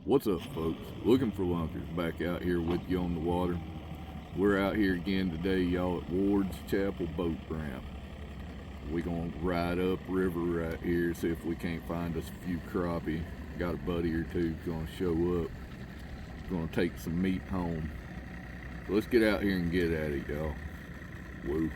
What's up, folks? Looking for Lunkers back out here with you on the water. We're out here again today, y'all, at Ward's Chapel Boat Ramp. We're gonna ride up river right here, see if we can't find us a few crappie. Got a buddy or two gonna show up. Gonna take some meat home. So let's get out here and get at it, y'all. Woo.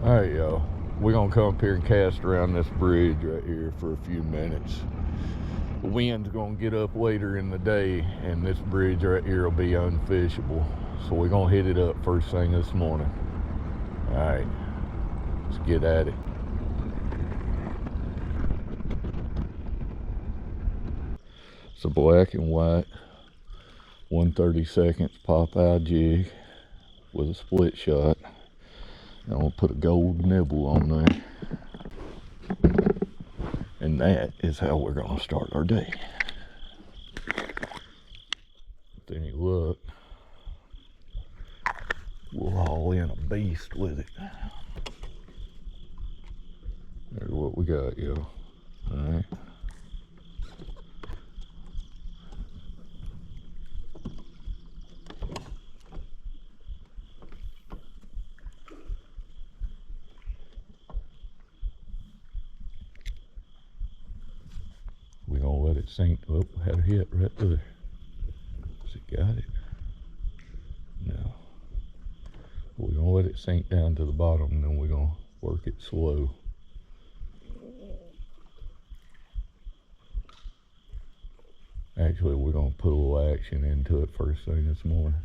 Alright, y'all, we're gonna come up here and cast around this bridge right here for a few minutes. The wind's gonna get up later in the day and this bridge right here will be unfishable, so we're gonna hit it up first thing this morning. Alright, let's get at it. It's a black and white 1/32 pop-eye jig with a split shot. I'm gonna put a gold nibble on there. And that is how we're gonna start our day. With any luck, we'll haul in a beast with it. There's what we got, yo. Alright. We're gonna let it sink. Oh, had a hit right there. Has it got it? No. We're gonna let it sink down to the bottom and then we're gonna work it slow. Actually, we're gonna put a little action into it first thing this morning.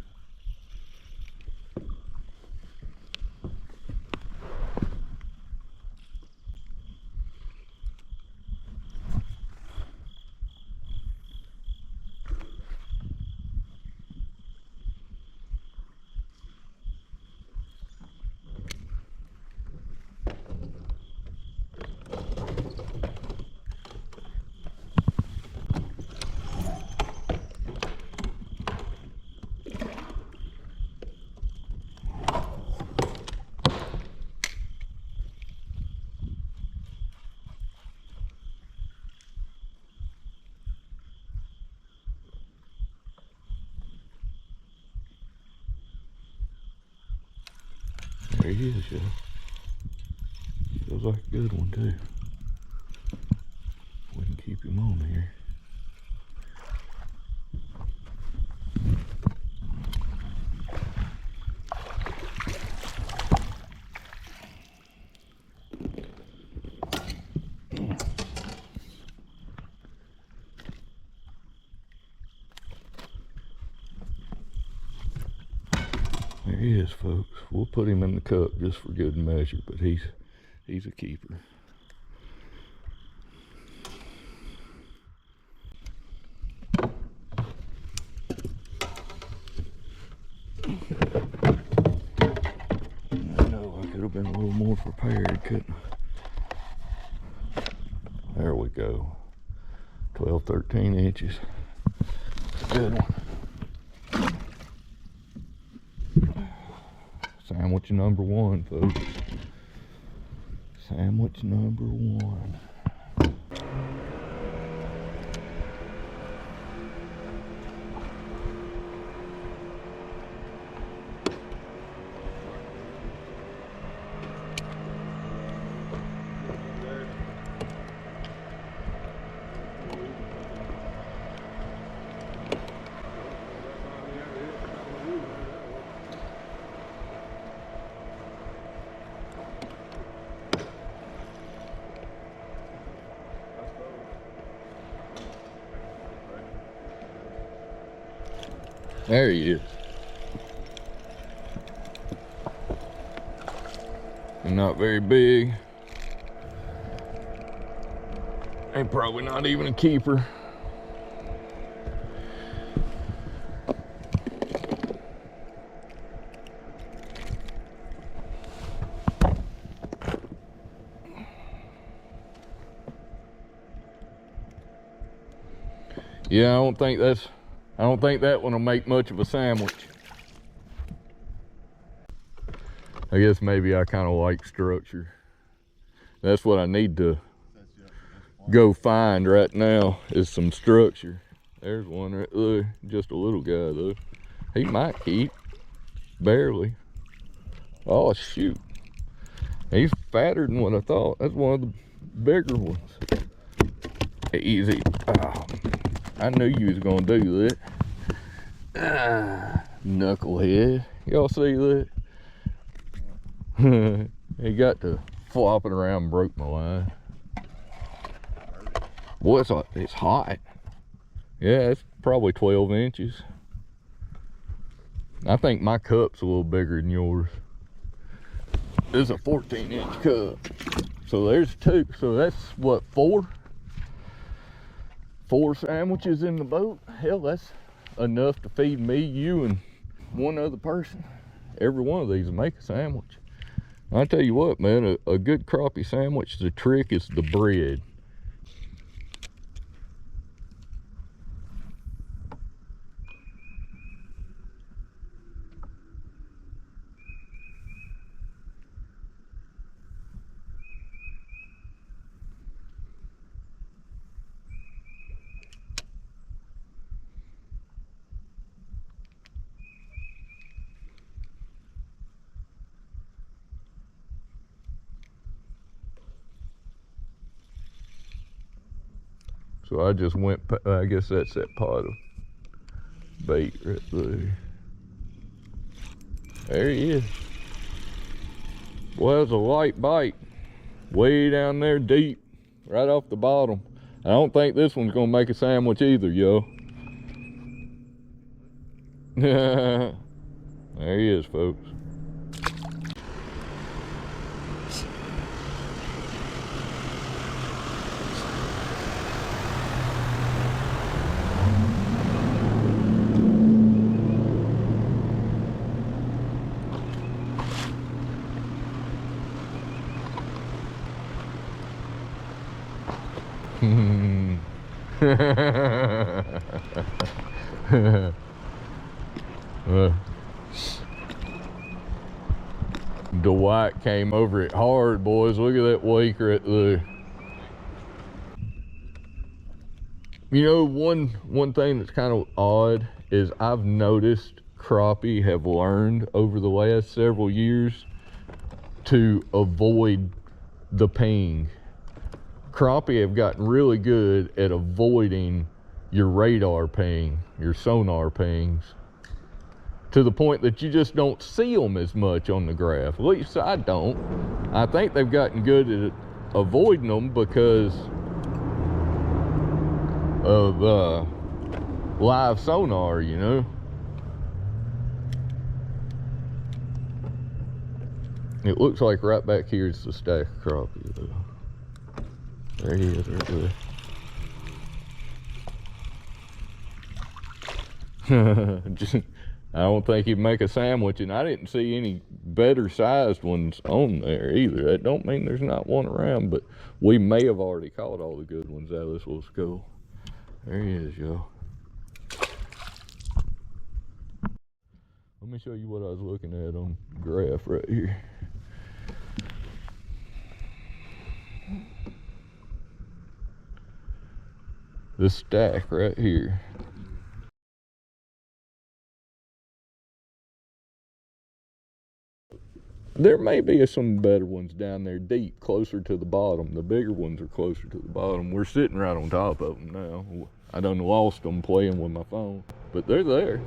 There he is, yeah. Feels like a good one too. We can keep him on here. There he is, folks. We'll put him in the cup just for good measure, but he's a keeper. I know I could have been a little more prepared, couldn't I? There we go. 12, 13 inches. Good one. Sandwich number one, folks. Sandwich number one. There he is. And not very big. Ain't probably not even a keeper. Yeah, I don't think that one will make much of a sandwich. I guess maybe I kind of like structure. That's what I need to go find right now, is some structure. There's one right there, just a little guy though. He might keep, barely. Oh shoot, he's fatter than what I thought. That's one of the bigger ones. Easy. Oh, I knew you was gonna do that. Knucklehead. Y'all see that? He got to flopping around and broke my line. Boy, it's hot. Yeah, it's probably 12 inches. I think my cup's a little bigger than yours. This is a 14-inch cup. So there's two. So that's what, four sandwiches in the boat? Hell, that's enough to feed me, you, and one other person. Every one of these will make a sandwich. I tell you what, man, a good crappie sandwich, the trick is the bread. So I just went, I guess that's that pot of bait right there. There he is. Well, it's a light bite. Way down there deep, right off the bottom. I don't think this one's gonna make a sandwich either, yo. There he is, folks. Dwight came over it hard, boys. Look at that wake right there. You know, one thing that's kind of odd is I've noticed crappie have learned over the last several years to avoid the ping. Crappie have gotten really good at avoiding your radar ping, your sonar pings, to the point that you just don't see them as much on the graph. At least I don't. I think they've gotten good at avoiding them because of live sonar, you know. It looks like right back here is the stack of crappie though. There he is right there. I don't think he'd make a sandwich, and I didn't see any better sized ones on there either. That don't mean there's not one around, but we may have already caught all the good ones out of this little school. There he is, y'all. Let me show you what I was looking at on the graph right here. This stack right here. There may be some better ones down there deep, closer to the bottom. The bigger ones are closer to the bottom. We're sitting right on top of them now. I done lost them playing with my phone, but they're there.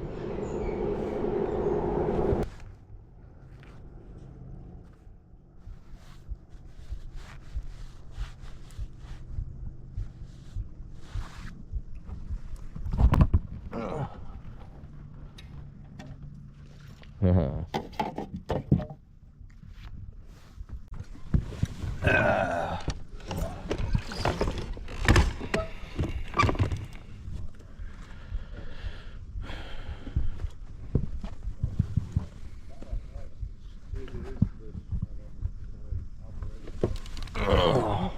Oh.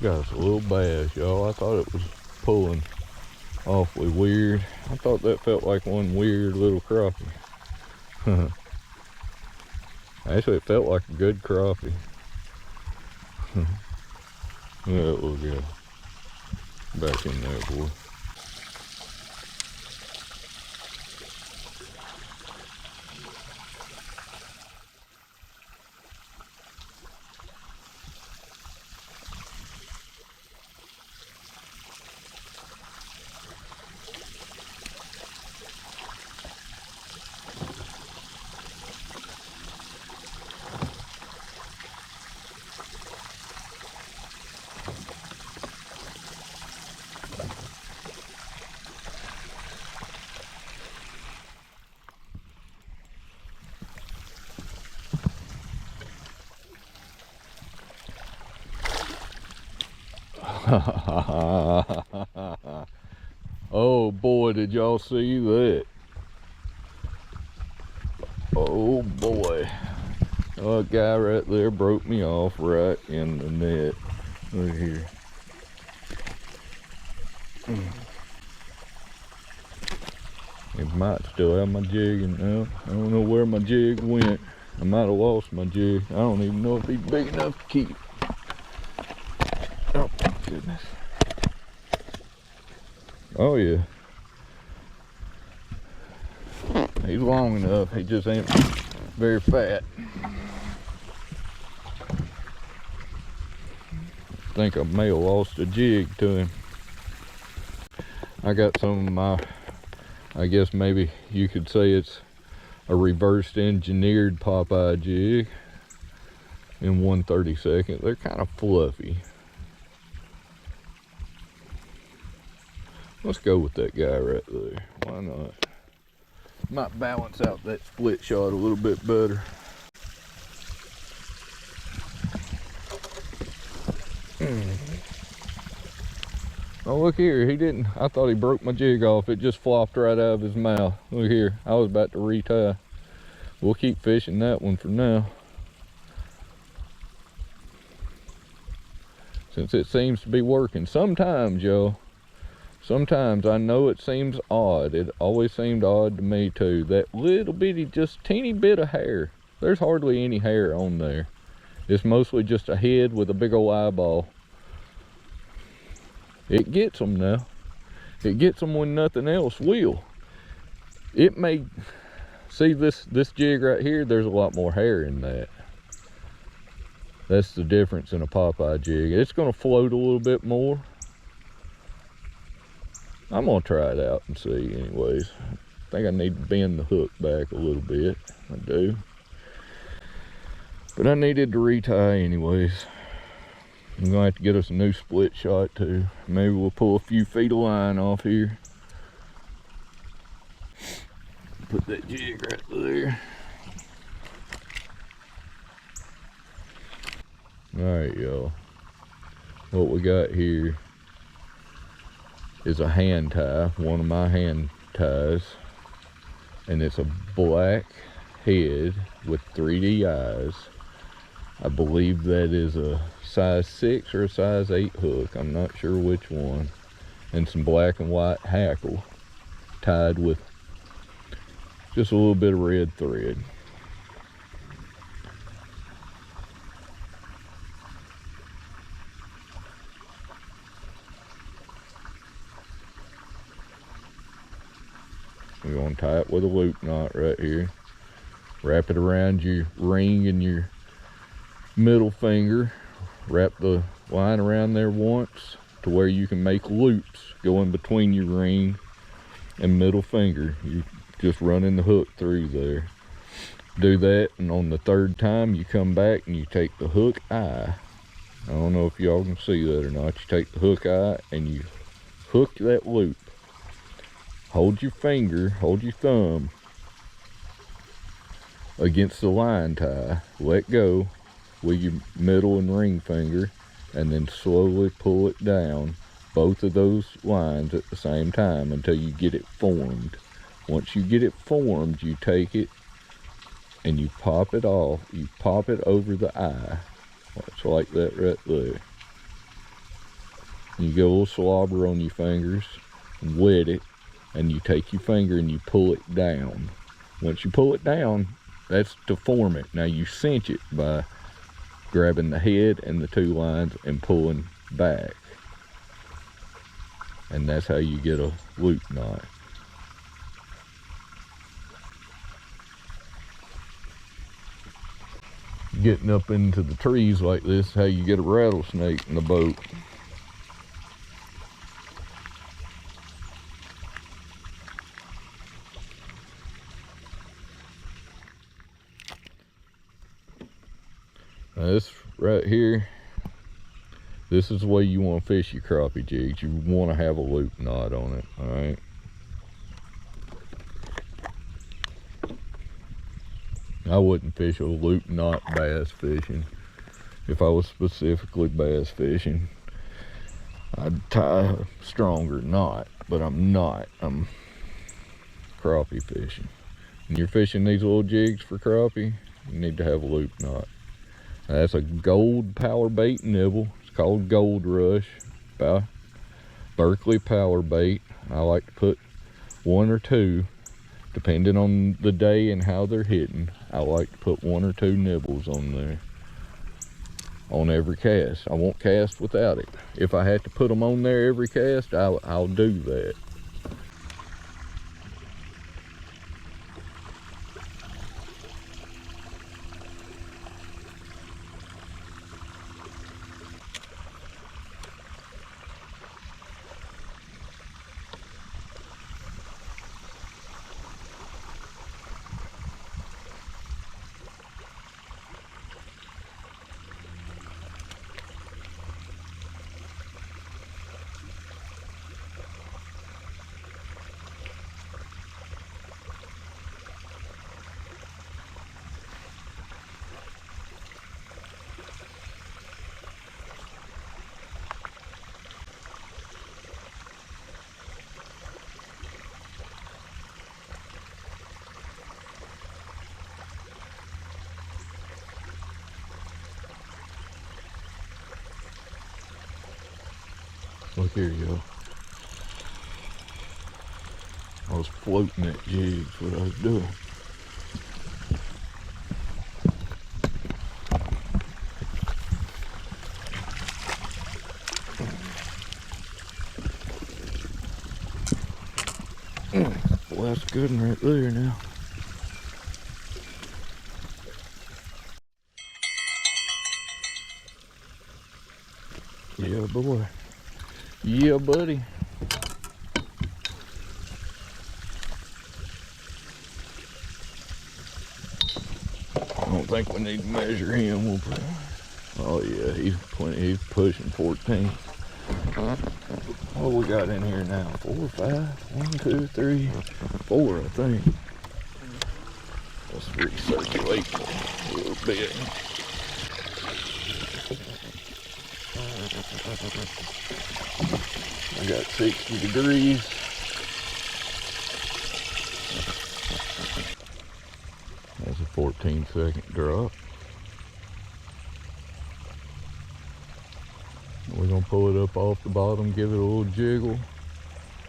Got us a little bass, y'all. I thought it was pulling awfully weird. I thought that felt like one weird little crappie. Actually, it felt like a good crappie. Yeah, we'll go back in there, boy. Oh boy, did y'all see that? Oh boy. Oh, a guy right there broke me off right in the net. Look here. It might still have my jig in now. I don't know where my jig went. I might have lost my jig. I don't even know if he's big enough to keep. Oh my goodness. Oh yeah. He's long enough. He just ain't very fat. I think I may have lost a jig to him. I got some of my, I guess maybe you could say it's a reversed engineered Popeye jig in 1/32. They're kind of fluffy. Let's go with that guy right there. Why not? Might balance out that split shot a little bit better. Oh, look here, he didn't, I thought he broke my jig off. It just flopped right out of his mouth. Look here, I was about to retie. We'll keep fishing that one for now, since it seems to be working. Sometimes, y'all, sometimes I know it seems odd. It always seemed odd to me too. That little bitty, just teeny bit of hair. There's hardly any hair on there. It's mostly just a head with a big old eyeball. It gets them now. It gets them when nothing else will. It may, see this jig right here, there's a lot more hair in that. That's the difference in a Popeye jig. It's gonna float a little bit more. I'm gonna try it out and see anyways. I think I need to bend the hook back a little bit. I do. But I needed to retie anyways. I'm gonna have to get us a new split shot too. Maybe we'll pull a few feet of line off here. Put that jig right there. Alright, y'all. What we got here is a hand tie, one of my hand ties. And it's a black head with 3D eyes. I believe that is a size 6 or a size 8 hook. I'm not sure which one. And some black and white hackle tied with just a little bit of red thread. We're going to tie it with a loop knot right here. Wrap it around your ring and your middle finger. Wrap the line around there once to where you can make loops going between your ring and middle finger. You just running the hook through there. Do that, and on the third time you come back and you take the hook eye. I don't know if y'all can see that or not. You take the hook eye and you hook that loop. Hold your finger, hold your thumb against the line tie. Let go with your middle and ring finger, and then slowly pull it down, both of those lines at the same time, until you get it formed. Once you get it formed, you take it and you pop it off. You pop it over the eye. It's like that right there. You get a little slobber on your fingers and wet it, and you take your finger and you pull it down. Once you pull it down, that's to form it. Now you cinch it by grabbing the head and the two lines and pulling back. And that's how you get a loop knot. Getting up into the trees like this is how you get a rattlesnake in the boat. Now this right here, this is the way you want to fish your crappie jigs. You want to have a loop knot on it, all right? I wouldn't fish a loop knot bass fishing. If I was specifically bass fishing, I'd tie a stronger knot, but I'm not. I'm crappie fishing. When you're fishing these little jigs for crappie, you need to have a loop knot. That's a gold power bait nibble. It's called Gold Rush by Berkeley Power Bait. I like to put one or two, depending on the day and how they're hitting. I like to put one or two nibbles on there on every cast. I won't cast without it. If I have to put them on there every cast, I'll do that. Look here, y'all. I was floating that jig, that's what I was doing. Well, that's good one right there now. Yeah, boy. Yeah, buddy. I don't think we need to measure him. We'll put, oh yeah, he's plenty. He's pushing 14. What we got in here now? 4 or 5? 1, 2, 3, 4, I think. Let's recirculate a little bit. I got 60 degrees. That's a 14-second drop. We're gonna pull it up off the bottom, give it a little jiggle,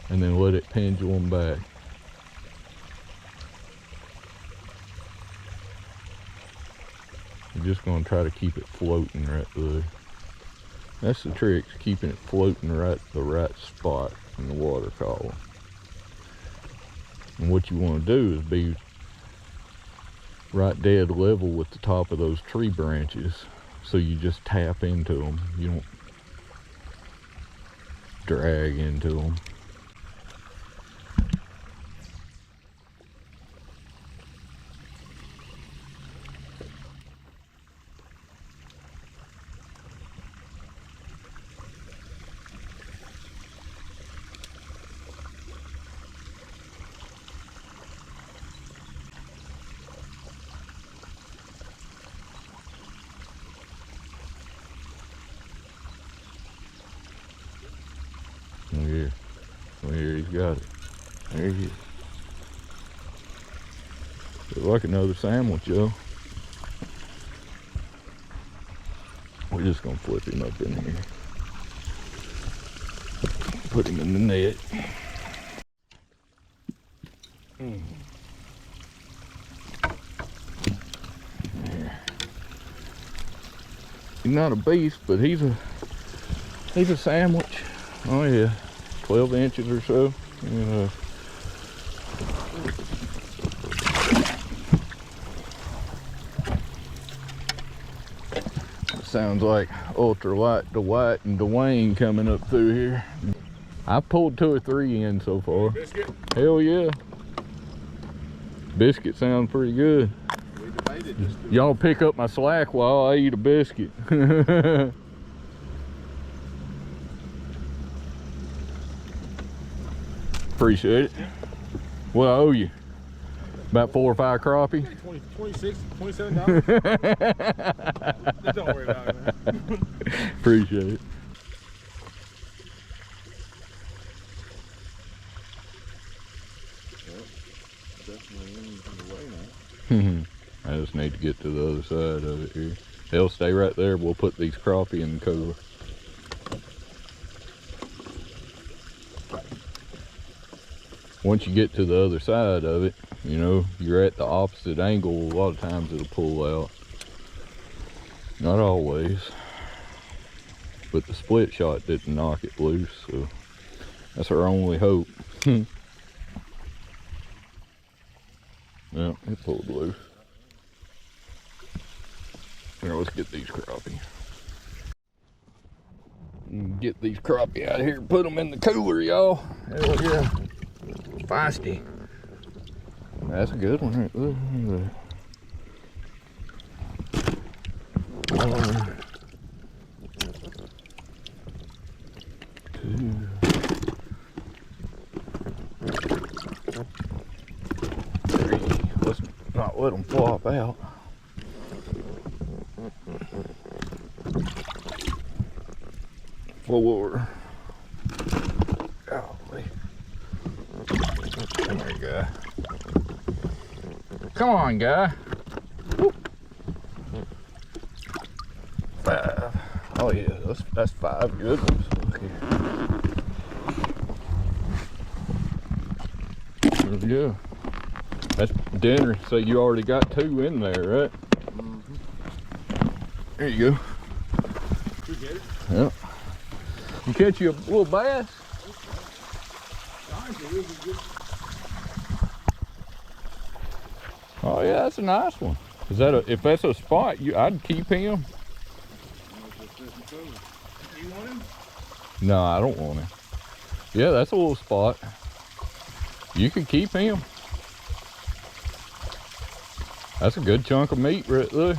and then let it pendulum back. We're just gonna try to keep it floating right there. That's the trick, keeping it floating right the right spot in the water column. And what you want to do is be right dead level with the top of those tree branches, so you just tap into them. You don't drag into them. Here, he's got it. There he is. Looks like another sandwich, y'all. We're just gonna flip him up in here. Put him in the net. There. He's not a beast, but he's a sandwich. Oh yeah. 12 inches or so. Sounds like UltraLight Dwight and Dwayne coming up through here. I've pulled 2 or 3 in so far. Biscuit? Hell yeah. Biscuit sounds pretty good. Y'all pick up my slack while I eat a biscuit. Appreciate it. What I owe you? About 4 or 5 crappie? 26, $27. Don't worry about it, man. Appreciate it. Well, definitely in the way now. I just need to get to the other side of it here. They'll stay right there. We'll put these crappie in the cooler. Once you get to the other side of it, you know, you're at the opposite angle. A lot of times it'll pull out. Not always. But the split shot didn't knock it loose, so that's our only hope. Yeah, it pulled loose. Here, let's get these crappie. Get these crappie out of here and put them in the cooler, y'all. Hell yeah. Feisty. That's a good one right there. 1, 2, 3. Let's not let them flop out. 4. Golly. Come here, guy. Come on, guy. Woo. 5. Oh yeah, that's 5 good ones. Look here. There we go. That's dinner, so you already got 2 in there, right? There you go. You get it? Yep. You catch you a little bass? Oh yeah, that's a nice one. Is that if that's a spot, I'd keep him. You want him? No, I don't want him. Yeah, that's a little spot. You could keep him. That's a good chunk of meat right there.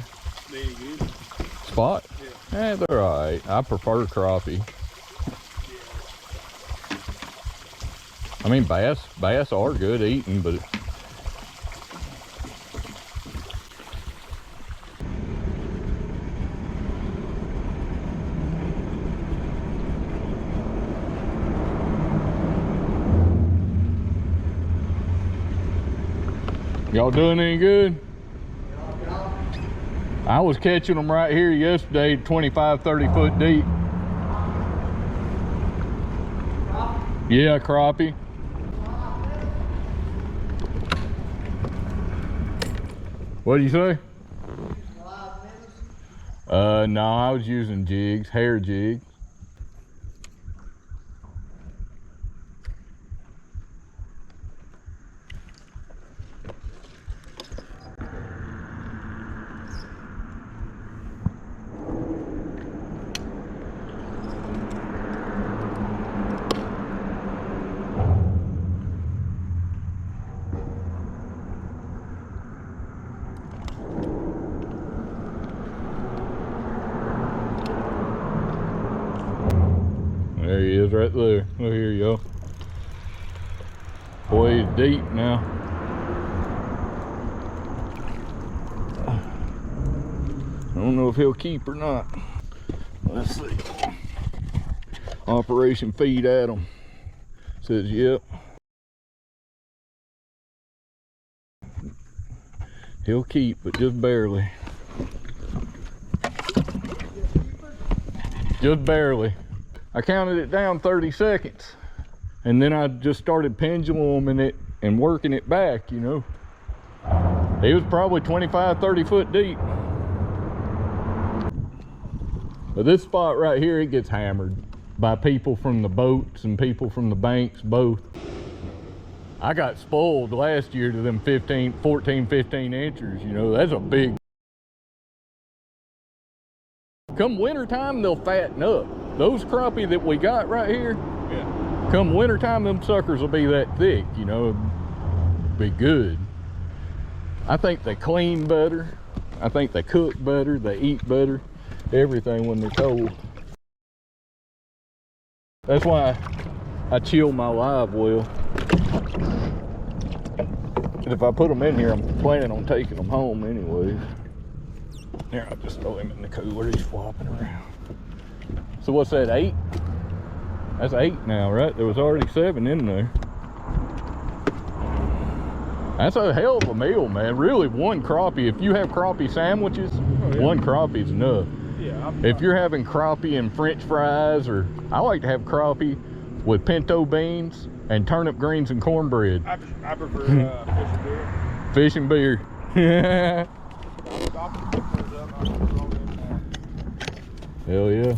Spot? Yeah. Eh, they're alright. I prefer crappie. I mean, bass are good eating, but y'all doing any good? I was catching them right here yesterday, 25, 30 foot deep. Yeah, crappie. What do you say? No, I was using jigs, hair jig. There he is right there. Oh, here you go. Boy, he's deep now. I don't know if he'll keep or not. Let's see. Operation Feed Adam says yep. He'll keep, but just barely. Just barely. I counted it down 30 seconds and then I just started penduluming it and working it back, you know. He was probably 25, 30 foot deep. But this spot right here, it gets hammered by people from the boats and people from the banks, both. I got spoiled last year to them 14, 15 inchers, you know. That's a big. Come wintertime, they'll fatten up. Those crappie that we got right here, yeah. Come wintertime, them suckers will be that thick, you know, be good. I think they clean better. I think they cook better, they eat better, everything when they're cold. That's why I chill my live well. And if I put them in here, I'm planning on taking them home anyways. Here, I'll just throw him in the cooler, he's flopping around. So what's that, 8? That's 8 now, right? There was already 7 in there. That's a hell of a meal, man. Really, one crappie. If you have crappie sandwiches, one crappie's enough. Yeah. If you're having crappie and French fries, or I like to have crappie with pinto beans and turnip greens and cornbread. I prefer fish and beer. Fish and beer. Hell yeah.